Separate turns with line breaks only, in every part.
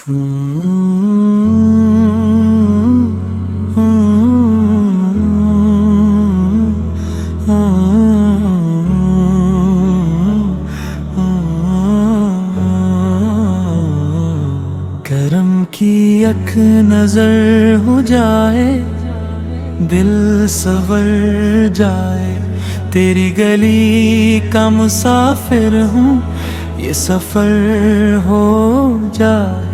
کرم کی یک نظر ہو جائے دل سنور جائے، تیری گلی کا مسافر ہوں یہ سفر ہو جائے۔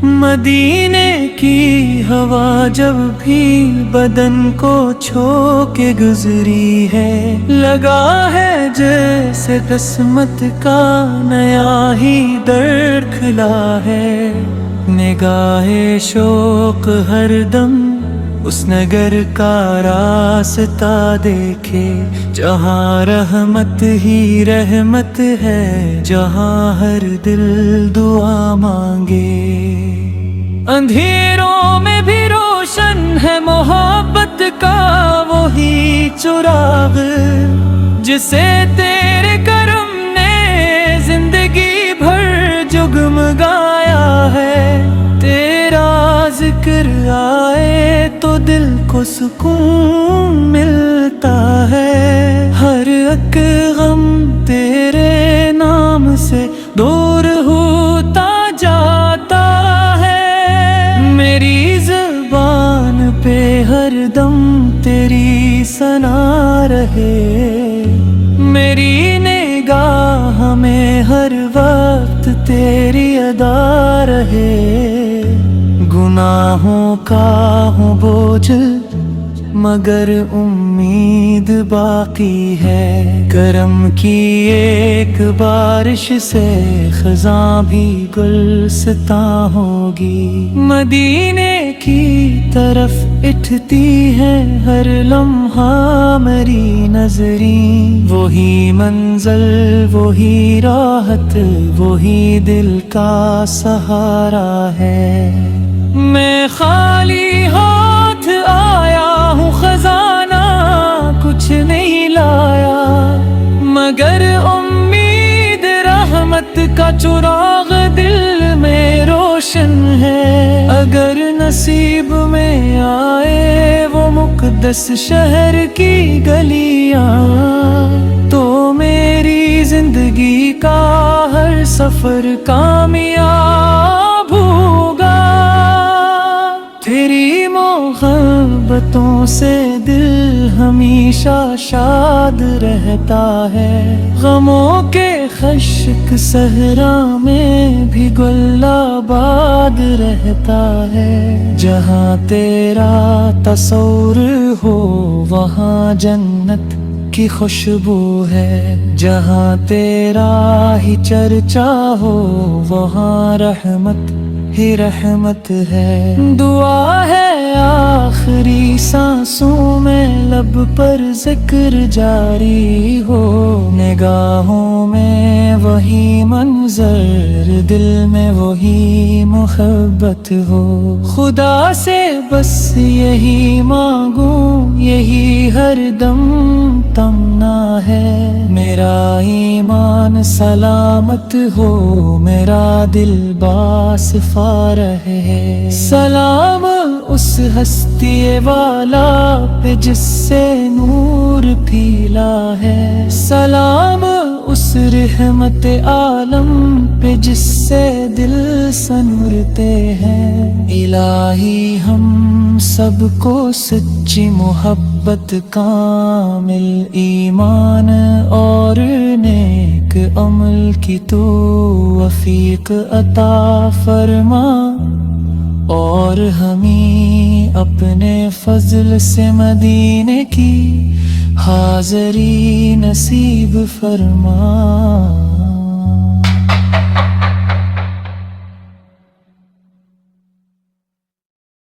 مدینے کی ہوا جب بھی بدن کو چھو کے گزری ہے، لگا ہے جیسے قسمت کا نیا ہی در کھلا ہے۔ نگاہ شوق ہر دم اس نگر کا راستہ دیکھے، جہاں رحمت ہی رحمت ہے، جہاں ہر دل دعا مانگے۔ اندھیروں میں بھی روشن ہے محبت کا وہی چراغ، جسے تیرے کرم نے زندگی بھر جگمگایا ہے۔ تیرا ذکر آئے تو دل کو سکون ملتا ہے، ہر ایک غم تیرے نام سے دور ہوتا جاتا ہے۔ میری زبان پہ ہر دم تیری ثنا رہے، میری نگاہ میں ہر وقت تیری ادا رہے۔ گناہوں کا ہوں بوجھ مگر امید باقی ہے، کرم کی ایک بارش سے خزاں بھی گلستاں ہوگی۔ مدینے کی طرف اٹھتی ہے ہر لمحہ میری نظریں، وہی منزل وہی راحت وہی دل کا سہارا ہے۔ میں خالی ہاتھ آیا ہوں، خزانہ کچھ نہیں لایا، مگر امید رحمت کا چراغ دل میں روشن ہے۔ اگر نصیب میں آئے وہ مقدس شہر کی گلیاں، تو میری زندگی کا ہر سفر کامیاب ہوگا۔ تیری محبتوں سے دل ہمیشہ شاد رہتا ہے، غموں کے خشک صحرا میں بھی گل آباد رہتا ہے۔ جہاں تیرا تصور ہو وہاں جنت کی خوشبو ہے، جہاں تیرا ہی چرچا ہو وہاں رحمت ہی رحمت ہے۔ دعا ہے آخری سانسوں میں لب پر ذکر جاری ہو، نگاہوں میں وہی منظر دل میں وہی محبت ہو۔ خدا سے بس یہی مانگوں یہی ہر دم تمنا ہے، میرا ایمان سلامت ہو میرا دل باصفا رہے۔ سلام اس ہستی والا پہ جس سے نور پھیلا ہے، سلام اس رحمت عالم پہ جس سے دل سنورتے ہیں۔ الہی ہم سب کو سچی محبت کامل ایمان اور نیک عمل کی توفیق عطا فرما، اور ہمیں اپنے فضل سے مدینے کی حاضری نصیب فرما۔